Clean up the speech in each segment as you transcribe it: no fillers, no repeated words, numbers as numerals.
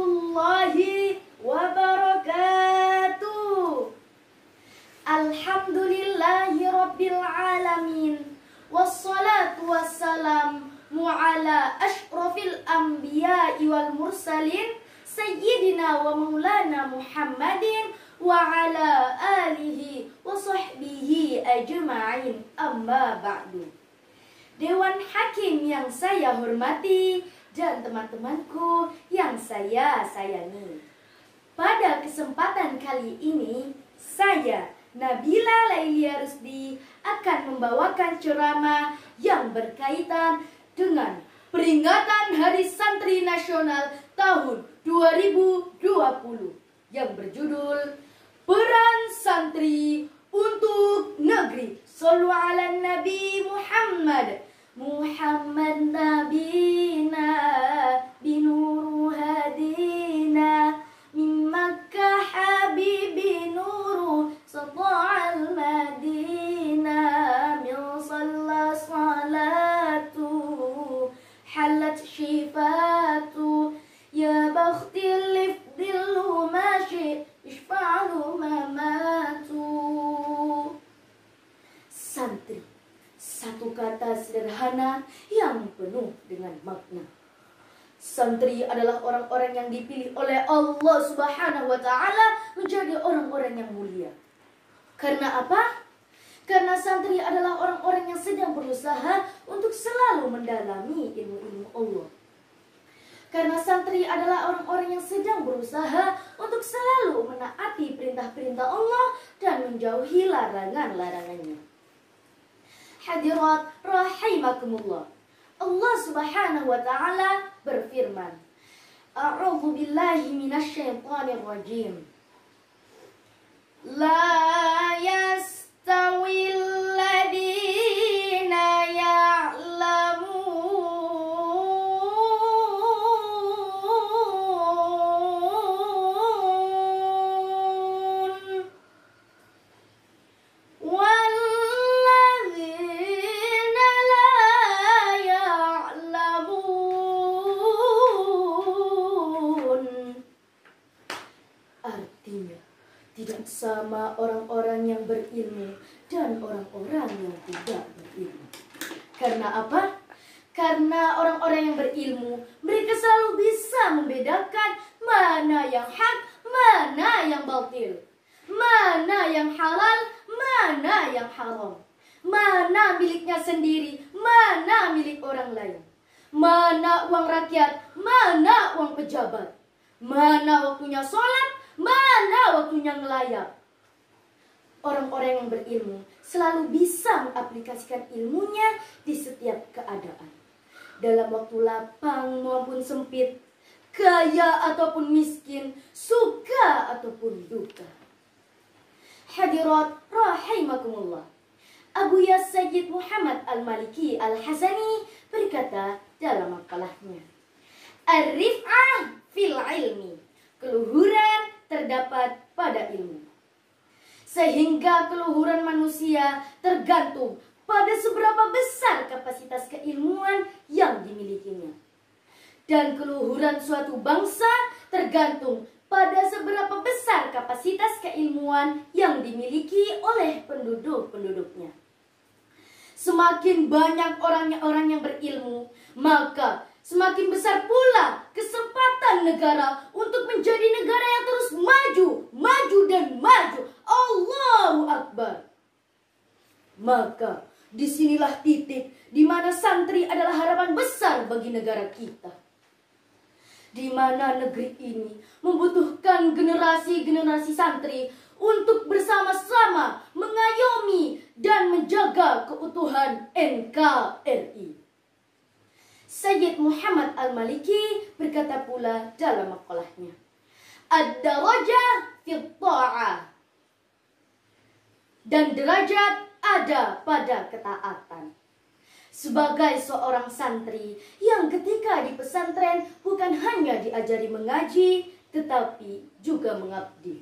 warahmatullahi wabarakatuh. Alhamdulillahi rabbil alamin. Wassalatu wassalamu ala ashrafil anbiya'i wal mursalin Sayyidina wa maulana Muhammadin wa ala alihi wa sahbihi ajma'in, amma ba'du. Dewan Hakim yang saya hormati dan teman-temanku yang saya sayangi, pada kesempatan kali ini saya, Nabila Lailia Rusdi, akan membawakan ceramah yang berkaitan dengan peringatan Hari Santri Nasional tahun 2020 yang berjudul Peran Santri untuk Negeri. Shallu ala Nabi Muhammad. Muhammad Nabina binuru hadina min Makkah habibi nuru sata'al madina min salla salatu halat shifatu ya bakhtil lifdillu mashi ishfa'lu mamatu. Santri, satu kata sederhana yang penuh dengan makna. Santri adalah orang-orang yang dipilih oleh Allah Subhanahu wa Ta'ala menjadi orang-orang yang mulia. Karena apa? Karena santri adalah orang-orang yang sedang berusaha untuk selalu mendalami ilmu-ilmu Allah. Karena santri adalah orang-orang yang sedang berusaha untuk selalu menaati perintah-perintah Allah dan menjauhi larangan-larangannya. Hadirat rahimakumullah. Allah Subhanahu wa Ta'ala berfirman, A'udzu billahi minasyaitonir rajim. La yastawil ladina ya'lamun walladzina la ya'lamun. Artinya, tidak sama orang-orang yang berilmu dan orang-orang yang tidak berilmu. Karena apa? Karena orang-orang yang berilmu, mereka selalu bisa membedakan mana yang hak, mana yang batil, mana yang halal, mana yang haram, mana miliknya sendiri, mana milik orang lain, mana uang rakyat, mana uang pejabat, mana waktunya sholat, mana waktunya ngelayap. Orang-orang yang berilmu selalu bisa mengaplikasikan ilmunya di setiap keadaan, dalam waktu lapang maupun sempit, kaya ataupun miskin, suka ataupun duka. Hadirat rahimakumullah. Abu Yas Sayyid Muhammad Al-Maliki Al-Hasani berkata dalam makalahnya, Ar-rif'ah fil ilmi, keluhuran terdapat pada ilmu. Sehingga keluhuran manusia tergantung pada seberapa besar kapasitas keilmuan yang dimilikinya. Dan keluhuran suatu bangsa tergantung pada seberapa besar kapasitas keilmuan yang dimiliki oleh penduduk-penduduknya. Semakin banyak orang yang berilmu, maka semakin besar pula kesempatan negara untuk menjadi negara yang terus maju, maju dan maju. Allahu Akbar. Maka disinilah titik di mana santri adalah harapan besar bagi negara kita. Di mana negeri ini membutuhkan generasi-generasi santri untuk bersama-sama mengayomi dan menjaga keutuhan NKRI. Sayyid Muhammad Al-Maliki berkata pula dalam makalahnya, Ad-darajah fit ta'ah, dan derajat ada pada ketaatan. Sebagai seorang santri yang ketika di pesantren bukan hanya diajari mengaji, tetapi juga mengabdi,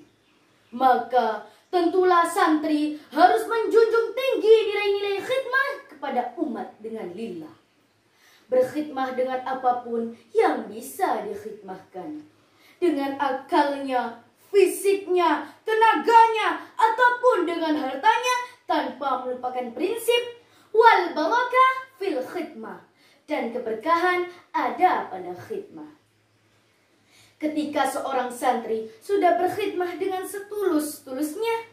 maka tentulah santri harus menjunjung tinggi nilai-nilai khidmah kepada umat dengan lillah. Berkhidmah dengan apapun yang bisa dikhidmahkan. dengan akalnya, fisiknya, tenaganya, ataupun dengan hartanya tanpa melupakan prinsip wal barakah fil khidmah, dan keberkahan ada pada khidmah. Ketika seorang santri sudah berkhidmah dengan setulus-tulusnya,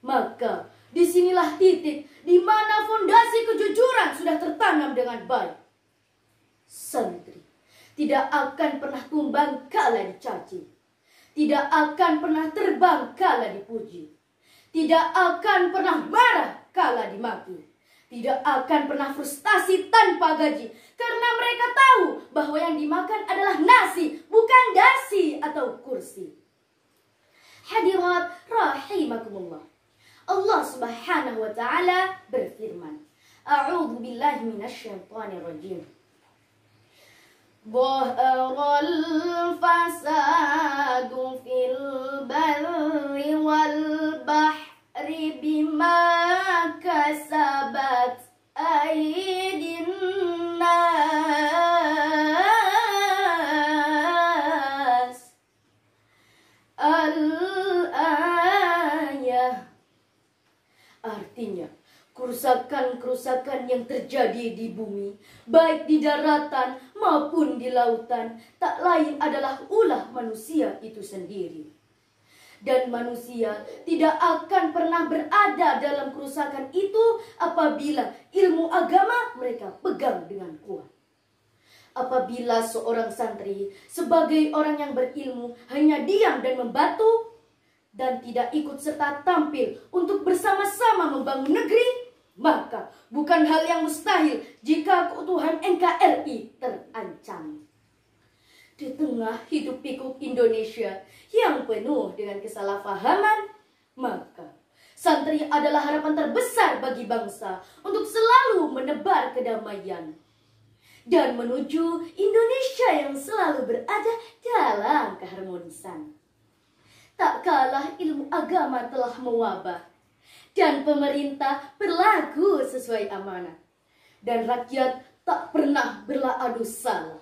maka disinilah titik di mana fondasi kejujuran sudah tertanam dengan baik. Santri tidak akan pernah tumbang kala dicaci, tidak akan pernah terbang kala dipuji, tidak akan pernah marah kala dimaki, tidak akan pernah frustasi tanpa gaji, karena mereka tahu bahwa yang dimakan adalah nasi, bukan dasi atau kursi. Hadirat rahimakumullah, Allah Subhanahu wa taala berfirman, A'udzu billahi minasyaitonir rajim. Dhaharal fasadu fil barri wal bahri bima kasabat aydin nas. Al-ayah. Artinya, kerusakan-kerusakan yang terjadi di bumi, baik di daratan maupun di lautan, tak lain adalah ulah manusia itu sendiri. Dan manusia tidak akan pernah berada dalam kerusakan itu apabila ilmu agama mereka pegang dengan kuat. Apabila seorang santri sebagai orang yang berilmu hanya diam dan membatu, dan tidak ikut serta tampil untuk bersama-sama membangun negeri, maka bukan hal yang mustahil jika keutuhan NKRI terancam. Di tengah hidup pikuk Indonesia yang penuh dengan kesalahpahaman, maka santri adalah harapan terbesar bagi bangsa untuk selalu menebar kedamaian dan menuju Indonesia yang selalu berada dalam keharmonisan. Tak kalah ilmu agama telah mewabah dan pemerintah berlaku sesuai amanah dan rakyat tak pernah berlaku salah,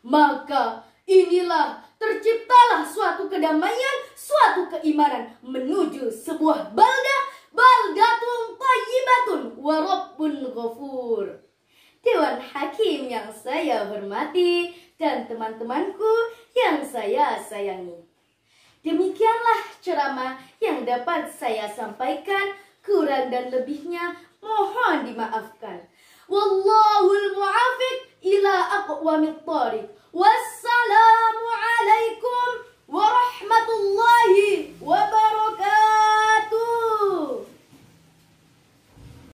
maka inilah terciptalah suatu kedamaian, suatu keimanan menuju sebuah baldatun thayyibatun wa rabbun ghafur. Dewan Hakim yang saya hormati dan teman-temanku yang saya sayangi, demikianlah ceramah yang dapat saya sampaikan. Kurang dan lebihnya mohon dimaafkan. Wallahul muwaffiq ila aqwamit thoriq. Wassalamu alaikum